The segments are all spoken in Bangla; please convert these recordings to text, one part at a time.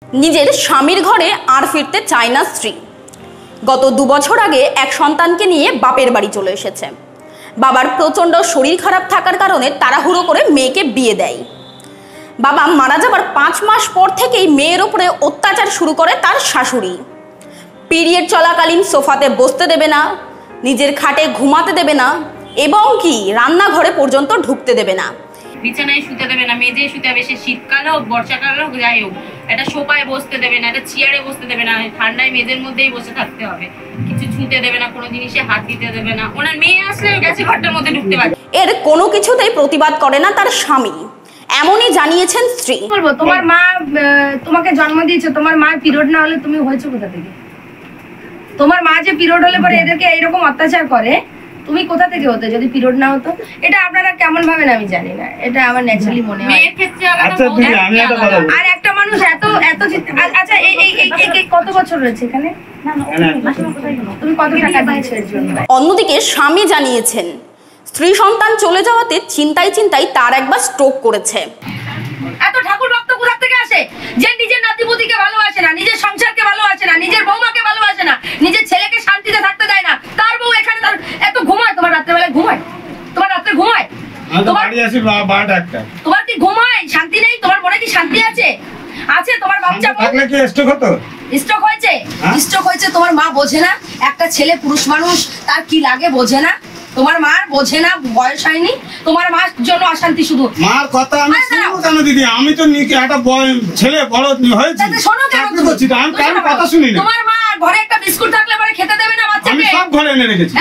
নিজের স্বামীর ঘরে আর ফিরতে চায় না স্ত্রী। গত 2 বছর আগে এক সন্তানকে নিয়ে বাপের বাড়ি চলে এসেছে। বাবার প্রচণ্ড শরীর খারাপ থাকার কারণে তাড়াহুড়ো করে মেয়েকে বিয়ে দেয়। বাবা মারা যাবার 5 মাস পর থেকেই মেয়ের ওপরে অত্যাচার শুরু করে তার শাশুড়ি। পিরিয়ড চলাকালীন সোফাতে বসতে দেবে না, নিজের খাটে ঘুমাতে দেবে না, এবং কি রান্নাঘরে পর্যন্ত ঢুকতে দেবে না। বিছানায় শুতে দেবে না, মেঝে শুতে হবে, সে শীতকালে হোক বর্ষাকালে হোক যাই হোক, একটা সোফায় বসতে দেবে না, একটা চেয়ারে বসতে দেবে না, ঠান্ডায় মেঝের মধ্যেই বসে থাকতে হবে, কিছু ছুঁতে দেবে না, কোনো জিনিসে হাত দিতে দেবে না। ওনার মেয়ে আসলে গেছে ঘরটার মধ্যে ঢুকতে পারে। এর কোনো কিছুতেই প্রতিবাদ করে না তার স্বামী, এমনই জানিয়েছেন স্ত্রী। বলবো তোমার মা তোমাকে জন্ম দিয়েছে, তোমার মা পিরিয়ড না হলে তুমি হয়েছো কোথা থেকে? তোমার মা যে পিরিয়ড হলে পরে এদেরকে এইরকম অত্যাচার করে, তুমি কোথা থেকে হতে যদি পিরিয়ড না হতো? এটা আপনারা কেমন ভাবেন আমি জানি না, এটা আমার ন্যাচারালি মনে হয়। মেয়ের ক্ষেত্রে আর একটা মানুষ এত এত আচ্ছা এই কত বছর রয়েছে এখানে? তুমি কত টাকা দিয়েছো এর জন্য? অন্যদিকে স্বামী জানিয়েছেন স্ত্রী সন্তান চলে যাওয়াতে চিন্তায় তার একবার স্ট্রোক করেছে। এত ঠাকুর ভক্ত কোথা থেকে আসে যে নিজের নাতিপুতিকে ভালোবাসে না, নিজের সংসারকে ভালোবাসে না, নিজের বৌমাকে ভালোবাসে না, নিজের ছেলেকে শান্তিতে থাকতে দেয় না? তার বউ এখানে তার এত ঘুমায়, তোমার রাত্রেবেলায় ঘুমায়? তোমার রাত্রে ঘুমায়? তোমার কি ঘুমায়? শান্তি নেই? তোমার মনে কি শান্তি আছে? আছে তোমার বাচ্চা থাকলে কি স্ট্রোক হতো? স্ট্রোক হয়েছে? স্ট্রোক হয়েছে, তোমার মা বোঝে না? একটা ছেলে পুরুষ মানুষ তার কি লাগে বোঝে না? তোমার মা বোঝে না? বয়স হয়নি? তোমার মার জন্য অশান্তি শুধু। মার কথা আমি শুনবো কেন দিদি? আমি তো একটা ছেলে বড় হয়েছে, শোনো কেন তুমি? আমি কারোর কথা শুনি না। তোমার মা ঘরে একটা বিস্কুট থাকলে পরে খেতে দেবে না বাচ্চাকে? আমি সব ঘরে এনে রেখেছি,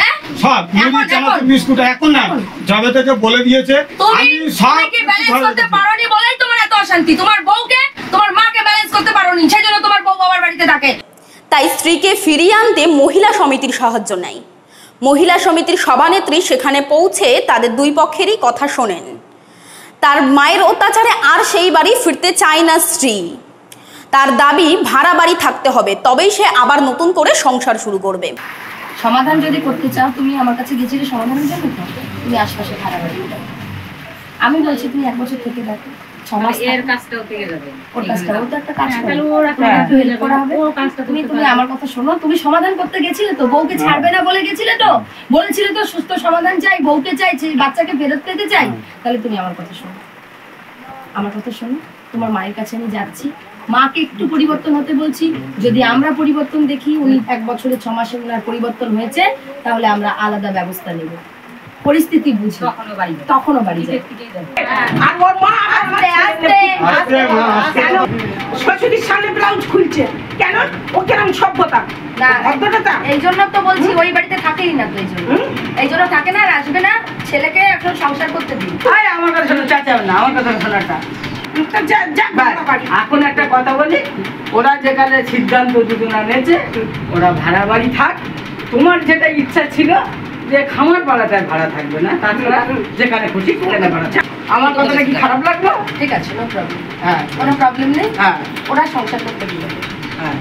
সব মুড়ি চানাচুর বিস্কুট। এখন না, যবে থেকে বলে দিয়েছে আমি সব কি ব্যালেন্স করতে পারোনি বলেই তোমার এত অশান্তি। তোমার বউকে তোমার মাকে ব্যালেন্স করতে পারোনি, সেজন্য তোমার বউ বাবার বাড়িতে থাকে। তাই স্ত্রীকে ফিরিয়ে আনতে মহিলা সমিতির সাহায্য নেয়। মহিলা সমিতির সভানেত্রী সেখানে পৌঁছে তাদের দুই পক্ষেরই কথা শোনেন। তার মায়ের অত্যাচারে আর সেই বাড়ি ফিরতে চায় না স্ত্রী। তার দাবি ভাড়া বাড়ি থাকতে হবে, তবেই সে আবার নতুন করে সংসার শুরু করবে। সমাধান যদি করতে চাও, তুমি আমার কাছে গেছিলে সমাধানের জন্য, তুমি আশপাশে ভাড়া বাড়ি দাও। আমি বলছি তুমি 1 বছর থেকে দেখো, 6 মাস এর কাজটাও থেকে যাবে। ওর কাজটা ও তো একটা কাজ করে, হেল্প করা হবে। তুমি আমার কথা শোনো, তুমি সমাধান করতে গেছিলে তো, বউকে ছাড়বে না বলে গেছিলে তো, বলেছিলে তো সুস্থ সমাধান চাই, বউকে চাই, বাচ্চাকে ফেরত পেতে চাই। তাহলে তুমি আমার কথা শোনো, আমার কথা শোনো। তোমার মায়ের কাছে আমি যাচ্ছি, মাকে একটু পরিবর্তন হতে বলছি। যদি আমরা পরিবর্তন দেখি, উনি 1 বছরে 6 মাসে উনার পরিবর্তন হয়েছে, তাহলে আমরা আলাদা ব্যবস্থা নেব। পরিস্থিতি বুঝি তখনও বাড়ি যায়। শ্বশুরের সামনে ব্লাউজ খুলছে কেন? ও কেন সভ্যতা? এই জন্য তো বলছি ওই বাড়িতে থাকেই না তো, এই জন্য থাকে না, আর আসবে না। ছেলেকে এখন সংসার করতে দিন। আমার কথা শোনো, চাচাও না আমার কথা শোনাটা। এখন একটা কথা বলি, ওরা যেখানে সিদ্ধান্ত দুজনা নিয়েছে, ওরা ভাড়া বাড়ি থাক। তোমার যেটা ইচ্ছা ছিল যে খামার পাড়াটায় ভাড়া থাকবে না, তাছাড়া যেখানে খুশি সেখানে ভাড়া থাকবে। আমার কথাটা কি খারাপ লাগলো? ঠিক আছে, নো প্রবলেম। হ্যাঁ, কোনো প্রবলেম নেই। হ্যাঁ, ওরা সংসার করতে দিবে। হ্যাঁ।